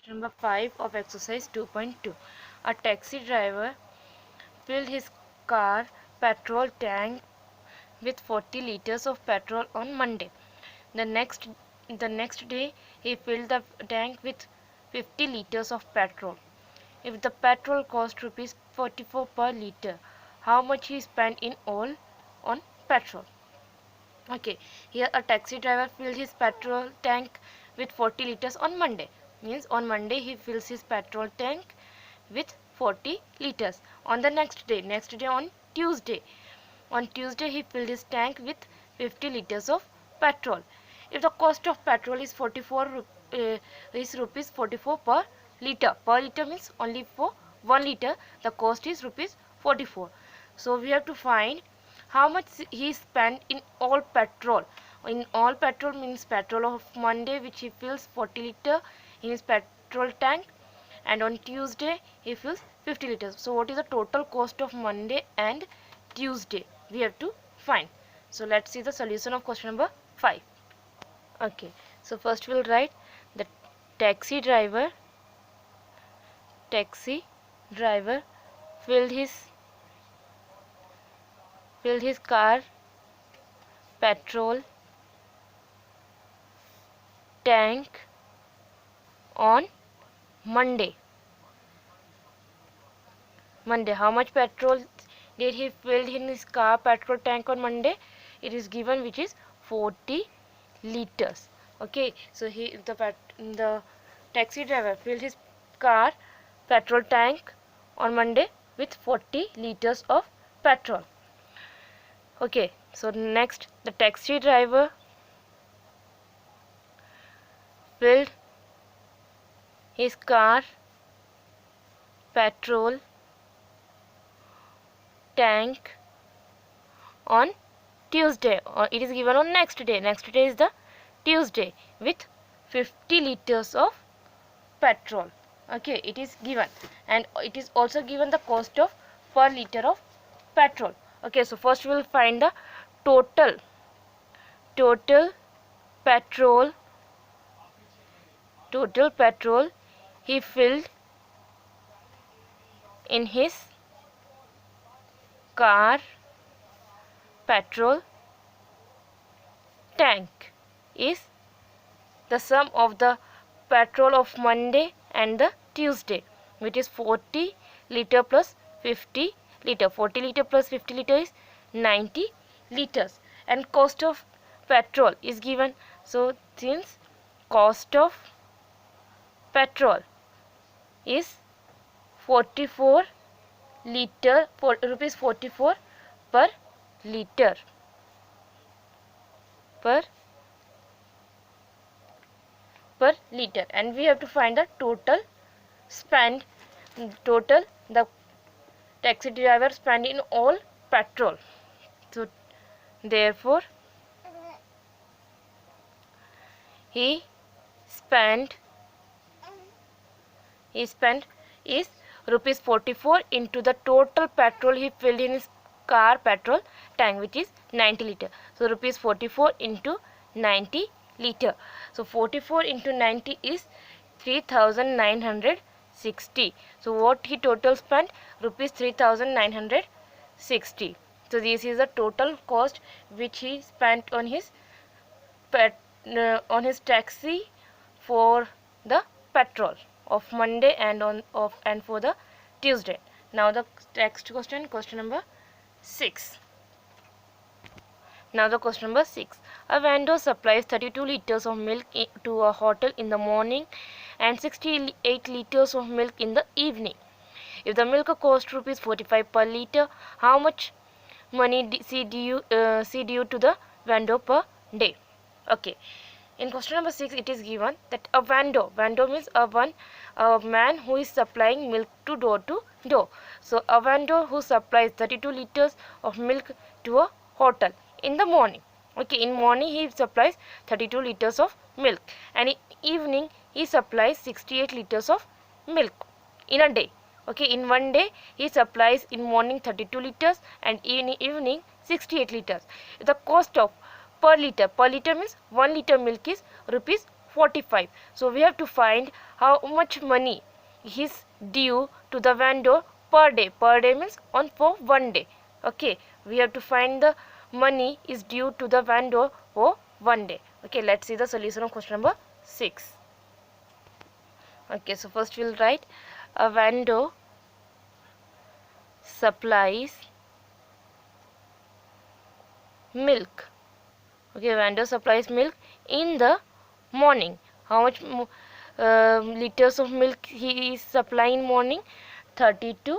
Number 5 of exercise 2.2. A taxi driver filled his car petrol tank with 40 liters of petrol on Monday. The next day he filled the tank with 50 liters of petrol. If the petrol cost rupees 44 per liter, how much he spent in all on petrol? Okay, here a taxi driver filled his petrol tank with 40 liters on Monday. Means on Monday he fills his petrol tank with 40 liters. On the next day on Tuesday he filled his tank with 50 liters of petrol. If the cost of petrol is 44 is rupees 44 per liter. Per liter means only for 1 liter the cost is rupees 44. So we have to find how much he spent in all petrol. In all petrol means petrol of Monday which he fills 40 liter in his petrol tank, and on Tuesday he fills 50 liters. So what is the total cost of Monday and Tuesday? We have to find. So let's see the solution of question number 5. Okay, so first we'll write the taxi driver filled his car petrol tank on Monday. How much petrol did he fill in his car petrol tank on Monday? It is given, which is 40 liters. Okay, so the taxi driver filled his car petrol tank on Monday with 40 liters of petrol. Okay, so next the taxi driver filled his car petrol tank on Tuesday, or it is given on next day is the Tuesday, with 50 liters of petrol. Okay, it is given, and it is also given the cost of per liter of petrol. Okay, so first we will find the total petrol he filled in his car petrol tank is the sum of the petrol of Monday and the Tuesday, which is 40 liter plus 50 liter. 40 liter plus 50 liter is 90 liters, and cost of petrol is given. So since cost of petrol is 44 liter, rupees 44 per liter per liter, and we have to find the total the taxi driver spent in all petrol. So therefore he spent is rupees 44 into the total petrol he filled in his car petrol tank, which is 90 liter. So rupees 44 into 90 liter. So 44 into 90 is 3960. So what he total spent? Rupees 3960. So this is the total cost which he spent on his taxi for the petrol of Monday and for the Tuesday. Now the next question number 6. Now the question number 6. A vendor supplies 32 liters of milk to a hotel in the morning and 68 liters of milk in the evening. If the milk costs rupees 45 per liter, how much money is due to the vendor per day? Okay. In question number 6, it is given that a vendor means a man who is supplying milk to door. So a vendor who supplies 32 liters of milk to a hotel in the morning. Okay, in morning he supplies 32 liters of milk, and in evening he supplies 68 liters of milk in a day. Okay, in one day he supplies in morning 32 liters and in evening 68 liters. The cost of per liter means 1 liter milk is rupees 45. So we have to find how much money is due to the vendor per day. Per day means on for 1 day. Okay, we have to find the money is due to the vendor for 1 day. Okay, let's see the solution of question number 6. Okay, so first we'll write a vendor supplies milk. Okay, vendor supplies milk in the morning. How much liters of milk he is supplying in morning? 32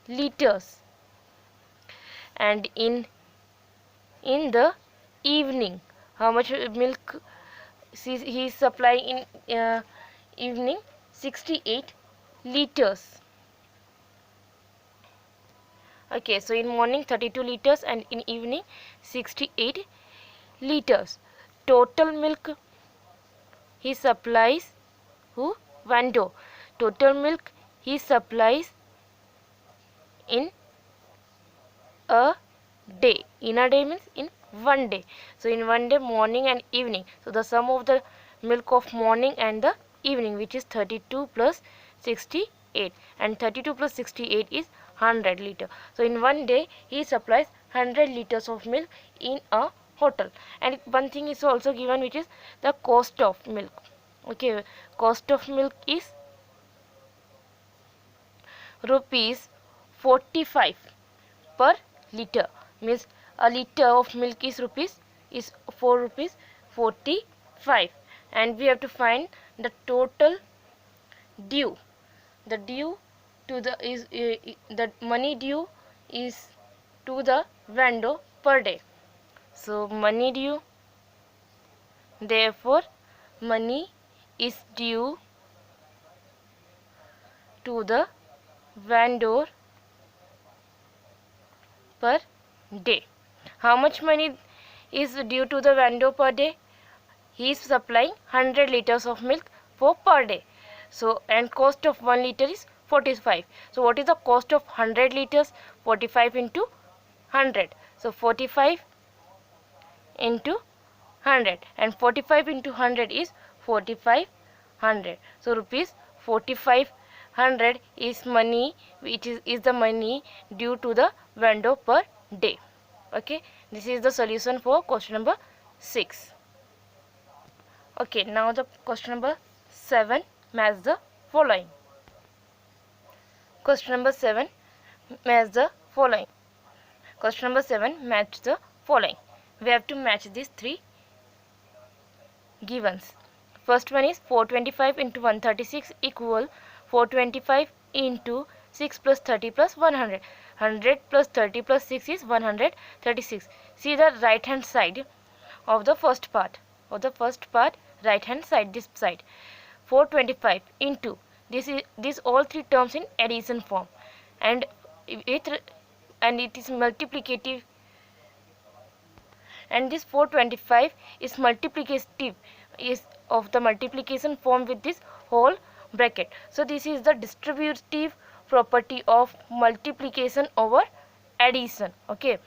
liters. And in the evening, how much milk he is supplying in evening? 68 liters. Okay, so in morning 32 liters and in evening 68 liters. Total milk he supplies who? Vendor. Total milk he supplies in a day. In a day means in 1 day. So in 1 day, morning and evening. So the sum of the milk of morning and the evening, which is 32 plus 68, and 32 plus 68 is 100 liter. So in 1 day he supplies 100 liters of milk in a hotel. And one thing is also given, which is the cost of milk. Okay, cost of milk is rupees 45 per liter. Means a liter of milk is 4 rupees 45, and we have to find the total due. The due to the is the money due is to the vendor per day. So money due, therefore money is due to the vendor per day. How much money is due to the vendor per day? He is supplying 100 liters of milk for per day. So and cost of 1 liter is 45. So what is the cost of 100 liters? 45 into 100. So 45 into 100, and 45 into 100 is 4500. So rupees 4500 is money, which is the money due to the vendor per day. Okay, this is the solution for question number 6. Okay, now the question number 7, match the following. Question number 7, match the following. Question number 7, match the following. We have to match these 3 givens. First one is 425 into 136 equal 425 into 6 plus 30 plus 100. 100 plus 30 plus 6 is 136. See the right hand side of the first part. Right hand side, this side. 425 into this all 3 terms in addition form, and it is multiplicative, and this 425 is multiplicative, is of the multiplication form with this whole bracket. So this is the distributive property of multiplication over addition. Okay,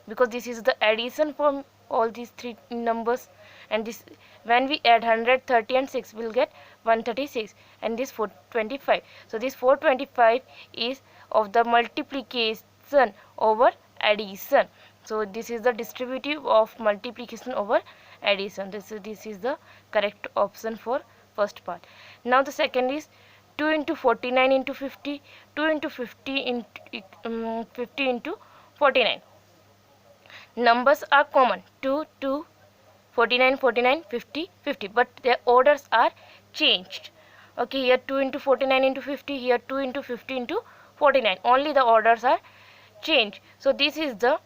because this is the addition from all these 3 numbers, and this when we add 130 and 6 will get 136, and this 425. So this 425 is of the multiplication over addition. So this is the distributive of multiplication over addition. This is the correct option for first part. Now the second is 2 into 49 into 50, 2 into 50 into 50 into 49. Numbers are common, 2, 2, 49, 49, 50, 50, but their orders are changed. Okay, here 2 into 49 into 50, here 2 into 50 into 49. Only the orders are changed. So this is the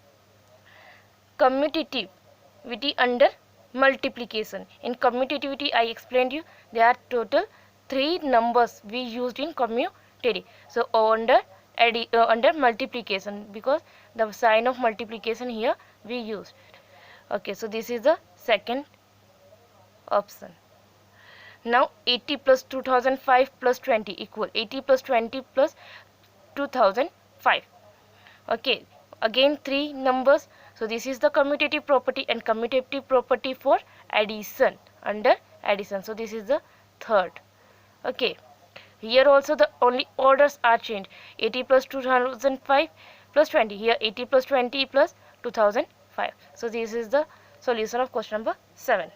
commutativity under multiplication. In commutativity, I explained you there are total 3 numbers we used in commutative. So under multiplication, because the sign of multiplication here we used. Okay, so this is the second option. Now 80 plus 2005 plus 20 equal 80 plus 20 plus 2005. Okay, again 3 numbers. So this is the commutative property, and commutative property for addition under addition. So this is the third. Okay, here also the only orders are changed. 80 plus 2005 plus 20. Here 80 plus 20 plus 2005. So this is the solution of question number 7.